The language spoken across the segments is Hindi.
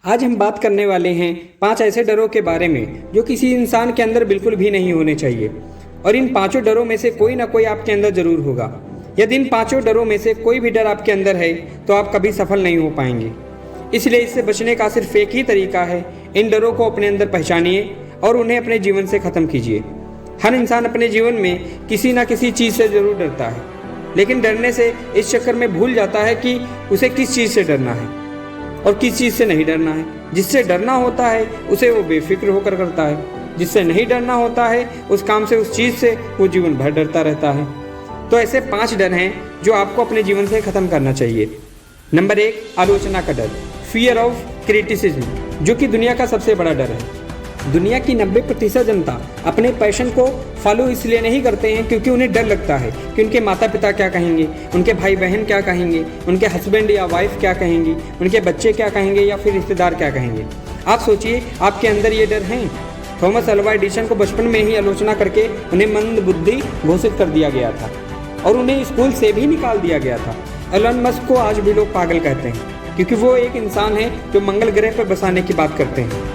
आज हम बात करने वाले हैं 5 ऐसे डरों के बारे में जो किसी इंसान के अंदर बिल्कुल भी नहीं होने चाहिए। और इन 5 डरों में से कोई ना कोई आपके अंदर जरूर होगा। यदि इन 5 डरों में से कोई भी डर आपके अंदर है तो आप कभी सफल नहीं हो पाएंगे। इसलिए इससे बचने का सिर्फ एक ही तरीका है, इन डरों को अपने अंदर पहचानिए और उन्हें अपने जीवन से ख़त्म कीजिए। हर इंसान अपने जीवन में किसी ना किसी चीज़ से ज़रूर डरता है, लेकिन डरने से इस चक्कर में भूल जाता है कि उसे किस चीज़ से डरना है और किस चीज़ से नहीं डरना है। जिससे डरना होता है उसे वो बेफिक्र होकर करता है, जिससे नहीं डरना होता है उस काम से, उस चीज़ से वो जीवन भर डरता रहता है। तो ऐसे 5 डर हैं जो आपको अपने जीवन से ख़त्म करना चाहिए। नंबर 1, आलोचना का डर, फियर ऑफ क्रिटिसिज्म, जो कि दुनिया का सबसे बड़ा डर है। दुनिया की 90% जनता अपने पैशन को फॉलो इसलिए नहीं करते हैं क्योंकि उन्हें डर लगता है कि उनके माता पिता क्या कहेंगे, उनके भाई बहन क्या कहेंगे, उनके हस्बैंड या वाइफ क्या कहेंगी, उनके बच्चे क्या कहेंगे या फिर रिश्तेदार क्या कहेंगे। आप सोचिए, आपके अंदर ये डर हैं। थॉमस अल्वा एडिसन को बचपन में ही आलोचना करके उन्हें मंद बुद्धि घोषित कर दिया गया था और उन्हें स्कूल से भी निकाल दिया गया था। एलन मस्क को आज भी लोग पागल कहते हैं क्योंकि वो एक इंसान है जो मंगल ग्रह पर बसाने की बात करते हैं।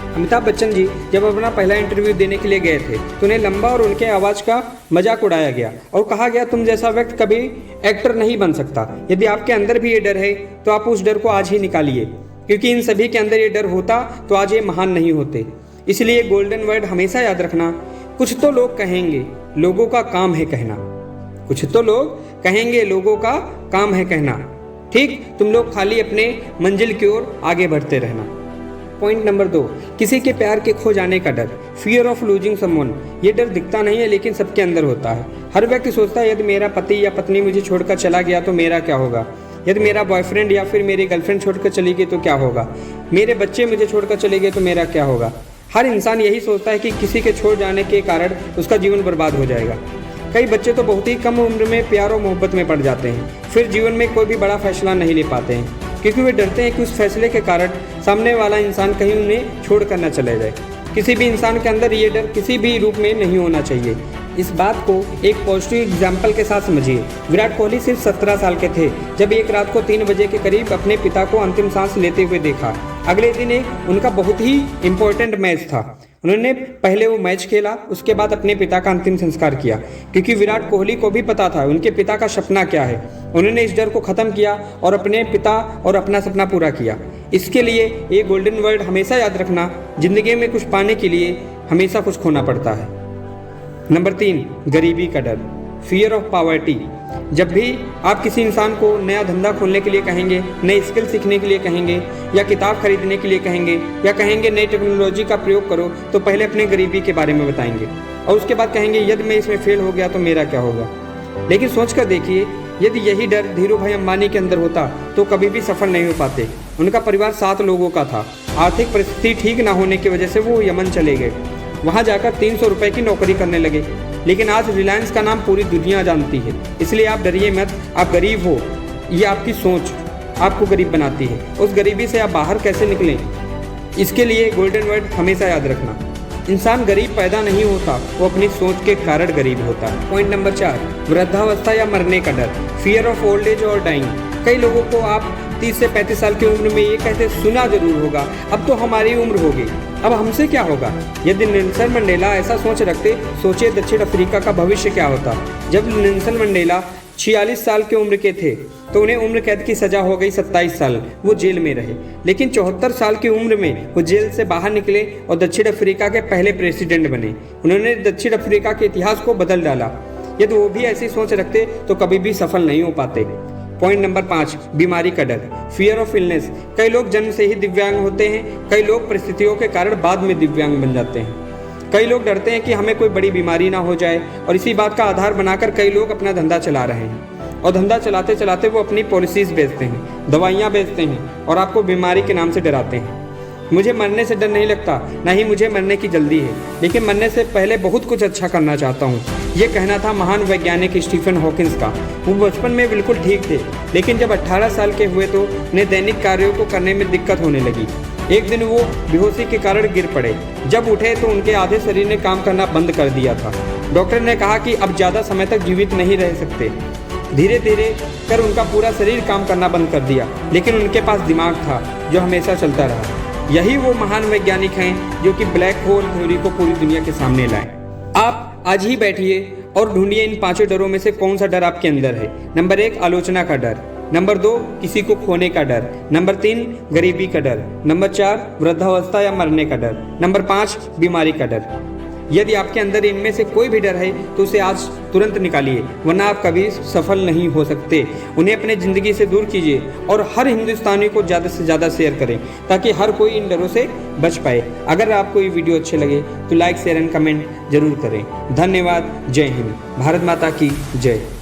अमिताभ बच्चन जी जब अपना पहला इंटरव्यू देने के लिए गए थे तो उन्हें लंबा और उनके आवाज़ का मजाक उड़ाया गया और कहा गया, तुम जैसा व्यक्ति कभी एक्टर नहीं बन सकता। यदि आपके अंदर भी ये डर है तो आप उस डर को आज ही निकालिए, क्योंकि इन सभी के अंदर ये डर होता तो आज ये महान नहीं होते। इसलिए गोल्डन वर्ड हमेशा याद रखना, कुछ तो लोग कहेंगे, लोगों का काम है कहना। कुछ तो लोग कहेंगे, लोगों का काम है कहना। ठीक, तुम लोग खाली अपने मंजिल की ओर आगे बढ़ते रहना। पॉइंट नंबर 2, किसी के प्यार के खो जाने का डर, फियर ऑफ लूजिंग समवन। ये डर दिखता नहीं है लेकिन सबके अंदर होता है। हर व्यक्ति सोचता है, यदि मेरा पति या पत्नी मुझे छोड़कर चला गया तो मेरा क्या होगा, यदि मेरा बॉयफ्रेंड या फिर मेरी गर्लफ्रेंड छोड़कर चली गई तो क्या होगा, मेरे बच्चे मुझे छोड़कर चले गए तो मेरा क्या होगा। हर इंसान यही सोचता है कि किसी के छोड़ जाने के कारण उसका जीवन बर्बाद हो जाएगा। कई बच्चे तो बहुत ही कम उम्र में प्यार और मोहब्बत में पड़ जाते हैं, फिर जीवन में कोई भी बड़ा फैसला नहीं ले पाते हैं क्योंकि वे डरते हैं कि उस फैसले के कारण सामने वाला इंसान कहीं उन्हें छोड़ कर न चले जाए। किसी भी इंसान के अंदर ये डर किसी भी रूप में नहीं होना चाहिए। इस बात को एक पॉजिटिव एग्जाम्पल के साथ समझिए। विराट कोहली सिर्फ 17 साल के थे जब एक रात को 3 बजे के करीब अपने पिता को अंतिम सांस लेते हुए देखा। अगले दिन एक उनका बहुत ही इम्पोर्टेंट मैच था। उन्होंने पहले वो मैच खेला, उसके बाद अपने पिता का अंतिम संस्कार किया, क्योंकि विराट कोहली को भी पता था उनके पिता का सपना क्या है। उन्होंने इस डर को ख़त्म किया और अपने पिता और अपना सपना पूरा किया। इसके लिए ये गोल्डन वर्ड हमेशा याद रखना, जिंदगी में कुछ पाने के लिए हमेशा कुछ खोना पड़ता है। नंबर 3, गरीबी का डर, फियर ऑफ पॉवर्टी। जब भी आप किसी इंसान को नया धंधा खोलने के लिए कहेंगे, नई स्किल सीखने के लिए कहेंगे, या किताब खरीदने के लिए कहेंगे, या कहेंगे नई टेक्नोलॉजी का प्रयोग करो, तो पहले अपने गरीबी के बारे में बताएंगे और उसके बाद कहेंगे, यदि मैं इसमें फेल हो गया तो मेरा क्या होगा। लेकिन सोच कर देखिए, यदि यही डर धीरू भाई अंबानी के अंदर होता तो कभी भी सफल नहीं हो पाते। उनका परिवार 7 लोगों का था। आर्थिक परिस्थिति ठीक ना होने की वजह से वो यमन चले गए, वहाँ जाकर 300 रुपये की नौकरी करने लगे। लेकिन आज रिलायंस का नाम पूरी दुनिया जानती है। इसलिए आप डरिए मत, आप गरीब हो, ये आपकी सोच आपको गरीब बनाती है। उस गरीबी से आप बाहर कैसे निकलें, इसके लिए गोल्डन वर्ड हमेशा याद रखना, इंसान गरीब पैदा नहीं होता, वो अपनी सोच के कारण गरीब होता है। पॉइंट नंबर 4, वृद्धावस्था या मरने का डर, फियर ऑफ ओल्ड एज और डाइंग। कई लोगों को आप 30 से 35 साल की उम्र में ये कहते सुना जरूर होगा, अब तो हमारी उम्र होगी, अब हमसे क्या होगा। यदि नेल्सन मंडेला ऐसा सोच रखते, सोचिए दक्षिण अफ्रीका का भविष्य क्या होता। जब नेल्सन मंडेला 46 साल की उम्र के थे तो उन्हें उम्र कैद की सजा हो गई, 27 साल वो जेल में रहे। लेकिन 74 साल की उम्र में वो जेल से बाहर निकले और दक्षिण अफ्रीका के पहले प्रेसिडेंट बने। उन्होंने दक्षिण अफ्रीका के इतिहास को बदल डाला। यदि वो भी ऐसी सोच रखते तो कभी भी सफल नहीं हो पाते। पॉइंट नंबर 5, बीमारी का डर, फियर ऑफ इलनेस। कई लोग जन्म से ही दिव्यांग होते हैं, कई लोग परिस्थितियों के कारण बाद में दिव्यांग बन जाते हैं। कई लोग डरते हैं कि हमें कोई बड़ी बीमारी ना हो जाए और इसी बात का आधार बनाकर कई लोग अपना धंधा चला रहे हैं और धंधा चलाते चलाते वो अपनी पॉलिसीज बेचते हैं, दवाइयाँ बेचते हैं और आपको बीमारी के नाम से डराते हैं। मुझे मरने से डर नहीं लगता, ना ही मुझे मरने की जल्दी है, लेकिन मरने से पहले बहुत कुछ अच्छा करना चाहता हूँ। ये कहना था महान वैज्ञानिक स्टीफन हॉकिंस का। वो बचपन में बिल्कुल ठीक थे, लेकिन जब 18 साल के हुए तो उन्हें दैनिक कार्यों को करने में दिक्कत होने लगी। एक दिन वो बेहोशी के कारण गिर पड़े। जब उठे तो उनके आधे शरीर ने काम करना बंद कर दिया था। डॉक्टर ने कहा कि अब ज़्यादा समय तक जीवित नहीं रह सकते। धीरे धीरे कर उनका पूरा शरीर काम करना बंद कर दिया, लेकिन उनके पास दिमाग था जो हमेशा चलता रहा। यही वो महान वैज्ञानिक हैं जो कि ब्लैक होल थ्योरी को पूरी दुनिया के सामने लाए। आप आज ही बैठिए और ढूंढिए इन पांचों डरों में से कौन सा डर आपके अंदर है। नंबर 1 आलोचना का डर, नंबर 2 किसी को खोने का डर, नंबर 3 गरीबी का डर, नंबर 4 वृद्धावस्था या मरने का डर, नंबर 5 बीमारी का डर। यदि आपके अंदर इनमें से कोई भी डर है तो उसे आज तुरंत निकालिए, वरना आप कभी सफल नहीं हो सकते। उन्हें अपने ज़िंदगी से दूर कीजिए और हर हिंदुस्तानी को ज़्यादा से ज़्यादा शेयर करें ताकि हर कोई इन डरों से बच पाए। अगर आपको ये वीडियो अच्छे लगे तो लाइक शेयर एंड कमेंट जरूर करें। धन्यवाद। जय हिंद। भारत माता की जय।